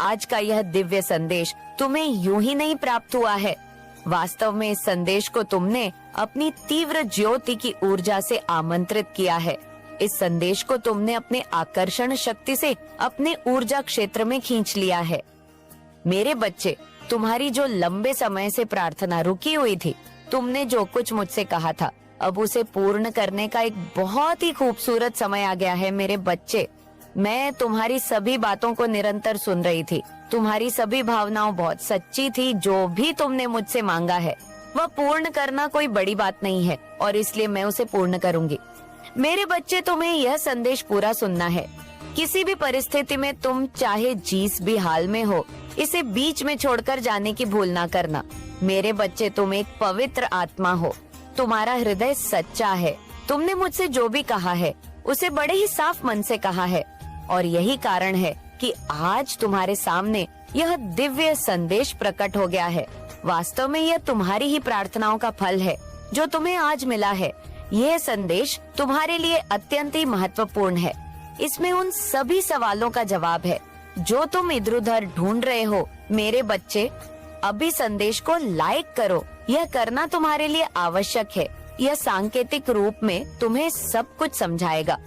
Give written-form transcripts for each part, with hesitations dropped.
आज का यह दिव्य संदेश तुम्हें यूं ही नहीं प्राप्त हुआ है। वास्तव में इस संदेश को तुमने अपनी तीव्र ज्योति की ऊर्जा से आमंत्रित किया है। इस संदेश को तुमने अपने आकर्षण शक्ति से अपने ऊर्जा क्षेत्र में खींच लिया है। मेरे बच्चे, तुम्हारी जो लंबे समय से प्रार्थना रुकी हुई थी, तुमने जो कुछ मुझसे कहा था, अब उसे पूर्ण करने का एक बहुत ही खूबसूरत समय आ गया है। मेरे बच्चे, मैं तुम्हारी सभी बातों को निरंतर सुन रही थी। तुम्हारी सभी भावनाओं बहुत सच्ची थी। जो भी तुमने मुझसे मांगा है वह पूर्ण करना कोई बड़ी बात नहीं है और इसलिए मैं उसे पूर्ण करूंगी। मेरे बच्चे, तुम्हें यह संदेश पूरा सुनना है। किसी भी परिस्थिति में तुम चाहे जिस भी हाल में हो, इसे बीच में छोड़कर जाने की भूल ना करना। मेरे बच्चे, तुम एक पवित्र आत्मा हो। तुम्हारा हृदय सच्चा है। तुमने मुझसे जो भी कहा है उसे बड़े ही साफ मन से कहा है और यही कारण है कि आज तुम्हारे सामने यह दिव्य संदेश प्रकट हो गया है। वास्तव में यह तुम्हारी ही प्रार्थनाओं का फल है जो तुम्हें आज मिला है। यह संदेश तुम्हारे लिए अत्यंत ही महत्वपूर्ण है। इसमें उन सभी सवालों का जवाब है जो तुम इधर उधर ढूंढ रहे हो। मेरे बच्चे, अभी संदेश को लाइक करो। यह करना तुम्हारे लिए आवश्यक है। यह सांकेतिक रूप में तुम्हें सब कुछ समझाएगा,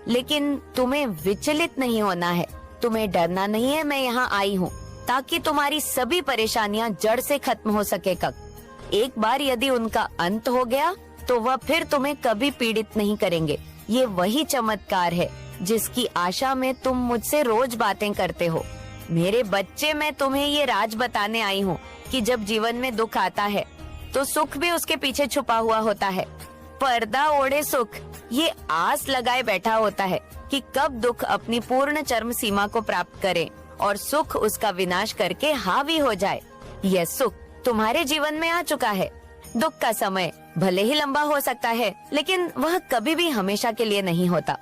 लेकिन तुम्हें विचलित नहीं होना है। तुम्हें डरना नहीं है। मैं यहाँ आई हूँ ताकि तुम्हारी सभी परेशानियाँ जड़ से खत्म हो सके। एक बार यदि उनका अंत हो गया तो वह फिर तुम्हें कभी पीड़ित नहीं करेंगे। ये वही चमत्कार है जिसकी आशा में तुम मुझसे रोज बातें करते हो। मेरे बच्चे, मैं तुम्हें ये राज बताने आई हूँ कि जब जीवन में दुख आता है तो सुख भी उसके पीछे छुपा हुआ होता है। पर्दा ओढ़े सुख ये आस लगाए बैठा होता है कि कब दुख अपनी पूर्ण चरम सीमा को प्राप्त करे और सुख उसका विनाश करके हावी हो जाए। यह सुख तुम्हारे जीवन में आ चुका है। दुख का समय भले ही लंबा हो सकता है, लेकिन वह कभी भी हमेशा के लिए नहीं होता।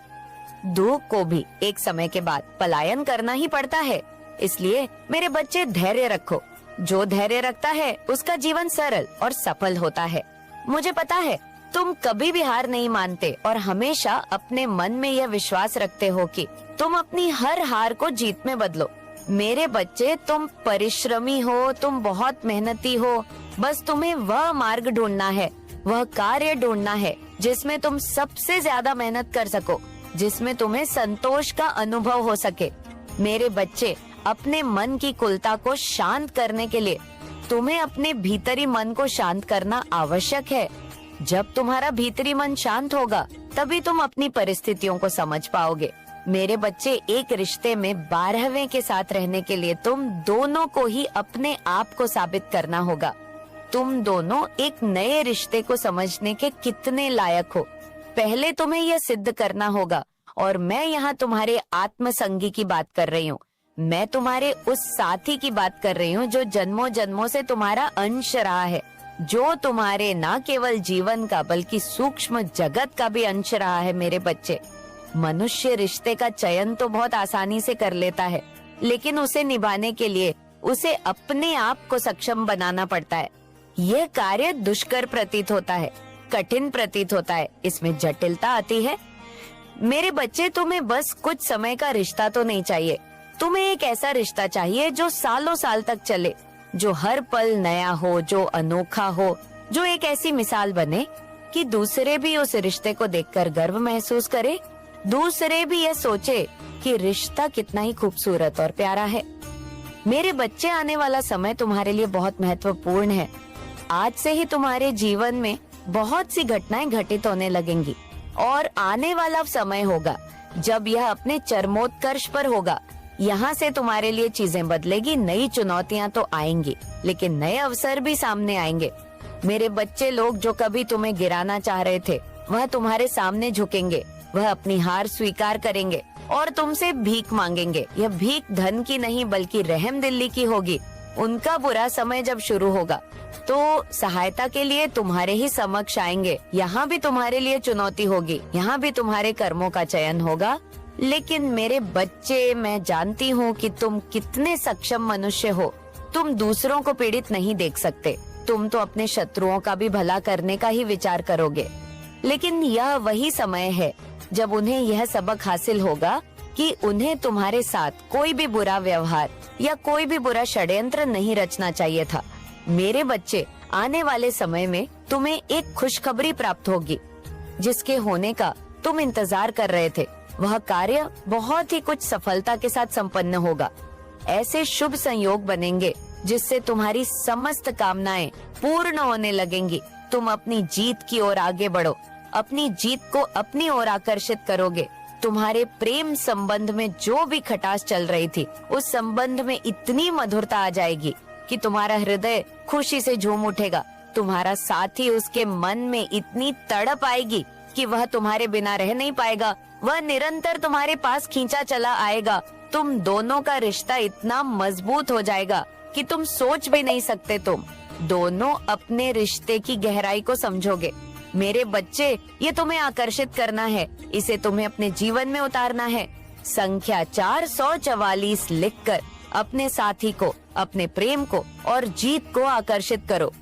दुख को भी एक समय के बाद पलायन करना ही पड़ता है। इसलिए मेरे बच्चे, धैर्य रखो। जो धैर्य रखता है उसका जीवन सरल और सफल होता है। मुझे पता है तुम कभी भी हार नहीं मानते और हमेशा अपने मन में यह विश्वास रखते हो कि तुम अपनी हर हार को जीत में बदलो। मेरे बच्चे, तुम परिश्रमी हो, तुम बहुत मेहनती हो। बस तुम्हें वह मार्ग ढूंढना है, वह कार्य ढूंढना है जिसमें तुम सबसे ज्यादा मेहनत कर सको, जिसमें तुम्हें संतोष का अनुभव हो सके। मेरे बच्चे, अपने मन की कुलता को शांत करने के लिए तुम्हें अपने भीतरी मन को शांत करना आवश्यक है। जब तुम्हारा भीतरी मन शांत होगा तभी तुम अपनी परिस्थितियों को समझ पाओगे। मेरे बच्चे, एक रिश्ते में 12वें के साथ रहने के लिए तुम दोनों को ही अपने आप को साबित करना होगा। तुम दोनों एक नए रिश्ते को समझने के कितने लायक हो, पहले तुम्हें यह सिद्ध करना होगा। और मैं यहाँ तुम्हारे आत्मसंगी की बात कर रही हूँ। मैं तुम्हारे उस साथी की बात कर रही हूँ जो जन्मों जन्मों से तुम्हारा अंश रहा है, जो तुम्हारे न केवल जीवन का बल्कि सूक्ष्म जगत का भी अंश रहा है। मेरे बच्चे, मनुष्य रिश्ते का चयन तो बहुत आसानी से कर लेता है, लेकिन उसे निभाने के लिए उसे अपने आप को सक्षम बनाना पड़ता है। यह कार्य दुष्कर प्रतीत होता है, कठिन प्रतीत होता है, इसमें जटिलता आती है। मेरे बच्चे, तुम्हें बस कुछ समय का रिश्ता तो नहीं चाहिए। तुम्हें एक ऐसा रिश्ता चाहिए जो सालों साल तक चले, जो हर पल नया हो, जो अनोखा हो, जो एक ऐसी मिसाल बने कि दूसरे भी उस रिश्ते को देखकर गर्व महसूस करे, दूसरे भी ये सोचे कि रिश्ता कितना ही खूबसूरत और प्यारा है। मेरे बच्चे, आने वाला समय तुम्हारे लिए बहुत महत्वपूर्ण है। आज से ही तुम्हारे जीवन में बहुत सी घटनाएं घटित होने लगेंगी और आने वाला समय होगा जब यह अपने चरमोत्कर्ष पर होगा। यहाँ से तुम्हारे लिए चीजें बदलेगी, नई चुनौतियाँ तो आएंगी, लेकिन नए अवसर भी सामने आएंगे। मेरे बच्चे, लोग जो कभी तुम्हें गिराना चाह रहे थे वह तुम्हारे सामने झुकेंगे, वह अपनी हार स्वीकार करेंगे और तुमसे भीख मांगेंगे। यह भीख धन की नहीं बल्कि रहम दिली की होगी। उनका बुरा समय जब शुरू होगा तो सहायता के लिए तुम्हारे ही समक्ष आएंगे। यहाँ भी तुम्हारे लिए चुनौती होगी, यहाँ भी तुम्हारे कर्मों का चयन होगा। लेकिन मेरे बच्चे, मैं जानती हूँ कि तुम कितने सक्षम मनुष्य हो। तुम दूसरों को पीड़ित नहीं देख सकते, तुम तो अपने शत्रुओं का भी भला करने का ही विचार करोगे। लेकिन यह वही समय है जब उन्हें यह सबक हासिल होगा कि उन्हें तुम्हारे साथ कोई भी बुरा व्यवहार या कोई भी बुरा षड्यंत्र नहीं रचना चाहिए था। मेरे बच्चे, आने वाले समय में तुम्हें एक खुशखबरी प्राप्त होगी, जिसके होने का तुम इंतजार कर रहे थे। वह कार्य बहुत ही कुछ सफलता के साथ संपन्न होगा। ऐसे शुभ संयोग बनेंगे जिससे तुम्हारी समस्त कामनाएं पूर्ण होने लगेंगी। तुम अपनी जीत की ओर आगे बढ़ो, अपनी जीत को अपनी ओर आकर्षित करोगे। तुम्हारे प्रेम संबंध में जो भी खटास चल रही थी, उस संबंध में इतनी मधुरता आ जाएगी कि तुम्हारा हृदय खुशी से झूम उठेगा। तुम्हारा साथी, उसके मन में इतनी तड़प आएगी कि वह तुम्हारे बिना रह नहीं पाएगा। वह निरंतर तुम्हारे पास खींचा चला आएगा। तुम दोनों का रिश्ता इतना मजबूत हो जाएगा कि तुम सोच भी नहीं सकते। तुम दोनों अपने रिश्ते की गहराई को समझोगे। मेरे बच्चे, ये तुम्हें आकर्षित करना है, इसे तुम्हें अपने जीवन में उतारना है। संख्या 444 लिखकर अपने साथी को, अपने प्रेम को और जीत को आकर्षित करो।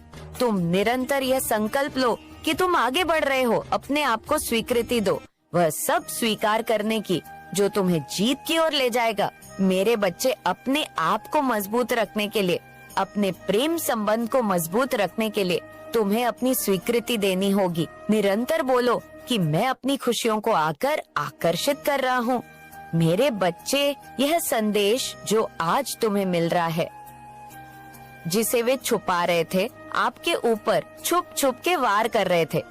तुम निरंतर यह संकल्प लो कि तुम आगे बढ़ रहे हो। अपने आप को स्वीकृति दो, वह सब स्वीकार करने की जो तुम्हें जीत की ओर ले जाएगा। मेरे बच्चे, अपने आप को मजबूत रखने के लिए, अपने प्रेम संबंध को मजबूत रखने के लिए तुम्हें अपनी स्वीकृति देनी होगी। निरंतर बोलो कि मैं अपनी खुशियों को आकर आकर्षित कर रहा हूँ। मेरे बच्चे, यह संदेश जो आज तुम्हें मिल रहा है, जिसे वे छुपा रहे थे, आपके ऊपर छुप छुप के वार कर रहे थे,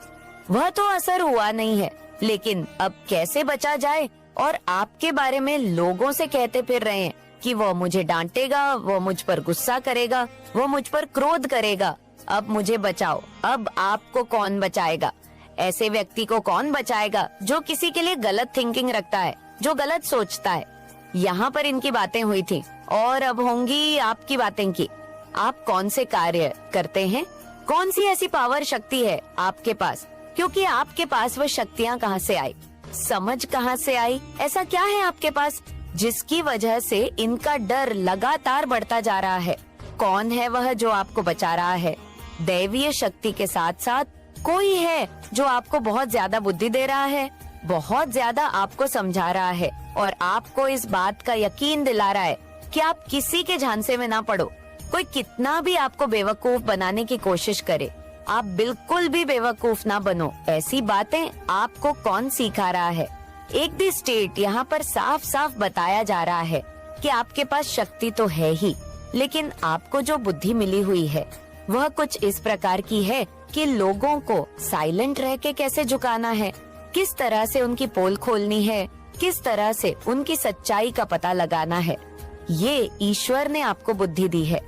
वह तो असर हुआ नहीं है। लेकिन अब कैसे बचा जाए? और आपके बारे में लोगों से कहते फिर रहे हैं कि वो मुझे डांटेगा, वो मुझ पर गुस्सा करेगा, वो मुझ पर क्रोध करेगा। अब मुझे बचाओ। अब आपको कौन बचाएगा? ऐसे व्यक्ति को कौन बचाएगा जो किसी के लिए गलत थिंकिंग रखता है, जो गलत सोचता है? यहाँ पर इनकी बातें हुई थी और अब होंगी आपकी बातें की। आप कौन से कार्य करते हैं? कौन सी ऐसी पावर शक्ति है आपके पास? क्योंकि आपके पास वो शक्तियाँ कहाँ से आई, समझ कहाँ से आई? ऐसा क्या है आपके पास जिसकी वजह से इनका डर लगातार बढ़ता जा रहा है? कौन है वह जो आपको बचा रहा है? दैवीय शक्ति के साथ साथ कोई है जो आपको बहुत ज्यादा बुद्धि दे रहा है, बहुत ज्यादा आपको समझा रहा है और आपको इस बात का यकीन दिला रहा है कि आप किसी के झांसे में ना पड़ो। कोई कितना भी आपको बेवकूफ बनाने की कोशिश करे, आप बिल्कुल भी बेवकूफ ना बनो। ऐसी बातें आपको कौन सिखा रहा है? एक दी स्टेट यहाँ पर साफ साफ बताया जा रहा है कि आपके पास शक्ति तो है ही, लेकिन आपको जो बुद्धि मिली हुई है वह कुछ इस प्रकार की है कि लोगों को साइलेंट रह के कैसे झुकाना है, किस तरह से उनकी पोल खोलनी है, किस तरह से उनकी सच्चाई का पता लगाना है। ये ईश्वर ने आपको बुद्धि दी है।